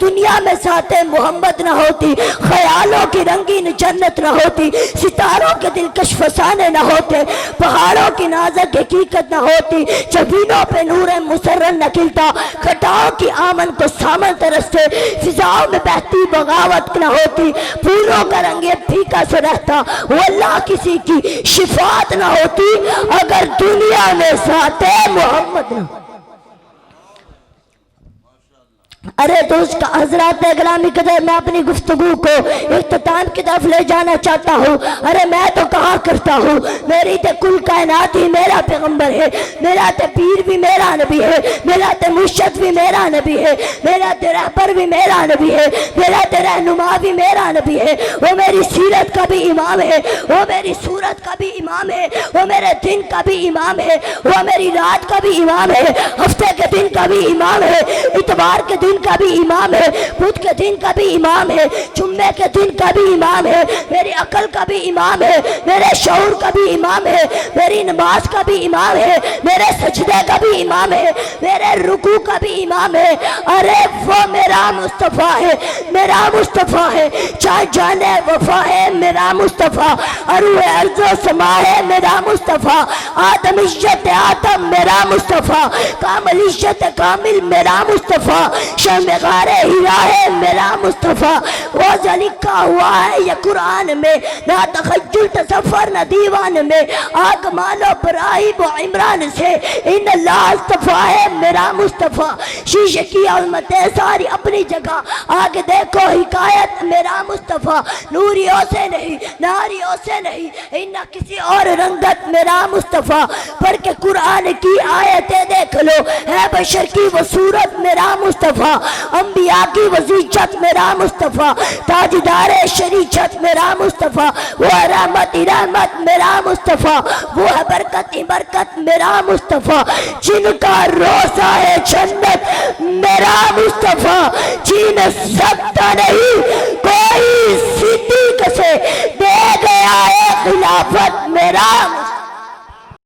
دنیا میں ذات محمد نہ ہوتی، خیالوں کی رنگین جنت نہ ہوتی، ستاروں کے دلکش فسانے نہ ہوتے، پہاڑوں کی نازک حقیقت نہ ہوتی، جبینوں پہ نور مسرن نہ کھلتا، کھٹاؤں کی آمن کو سامن ترستے، فضاؤں میں بہتی بغاوت نہ ہوتی، پھولوں کا رنگ پھیکا سا رہتا، وہ اللہ کسی کی شفاعت نہ ہوتی اگر دنیا میں ذات محمد نہ ہوتی۔ ارے دوست حضرات گرامی قدر، میں اپنی گفتگو کو اختتام کی طرف لے جانا چاہتا ہوں۔ ارے میں تو کہا کرتا ہوں میری تے کل کائنات ہی میرا پیغمبر ہے، میرا تے پیر بھی میرا نبی ہے، میرا تے مرشد بھی میرا نبی ہے، میرا تے رہبر بھی میرا نبی ہے، میرا تے رہنما بھی میرا نبی ہے، وہ میری سیرت کا بھی امام ہے، وہ میری صورت کا بھی امام ہے، وہ میرے دن کا بھی امام ہے، وہ میری رات کا بھی امام ہے، ہفتے کے دن کا بھی امام ہے، اتوار کے دن کا بھی امام ہے، بدھ کے دن کا بھی امام ہے، جمعے کے دن کا بھی امام ہے، میری عقل کا بھی امام ہے، میرے شعور کا بھی امام ہے، میری نماز کا بھی امام ہے، میرے سجدے کا بھی امام ہے، میرے رکوع کا بھی امام ہے۔ ارے وہ میرا مصطفیٰ ہے، میرا مصطفیٰ ہے، چاہے جانے وفا ہے میرا مصطفیٰ، اروح ارض و سما ہے میرا مصطفیٰ، آدمیت آدم میرا مصطفیٰ، کاملیت کامل میرا مصطفیٰ، شمع غار ہیرا ہے میرا مصطفیٰ، روزہ لکھا ہوا ہے یہ قرآن میں، نہ تخیل تصور نہ دیوان میں، آگ مانو ابراہیم و عمران سے، ان اللہ اصطفیٰ ہے میرا مصطفیٰ، شیشے کی علمتیں ساری اپنی جگہ، آگے دیکھو حکایت میرا مصطفیٰ، نوریوں سے نہیں ناریوں سے نہیں، نہ کسی اور رنگت میرا مصطفیٰ، پڑھ کے قرآن کی آیتیں دیکھ لو، ہے بشر کی وہ صورت میرا مصطفیٰ، انبیاء کی وزیجت میرا مصطفیٰ، تاجدار شریعت میرا مصطفیٰ، وہ رحمت رحمت میرا مصطفیٰ، وہ ہے برکت برکت میرا مصطفیٰ، جن کا روزہ ہے جنت میرا مصطفیٰ، جن سکتا نہیں کوئی صدیق سے دے گیا ہے خلافت میرا مصطفیٰ۔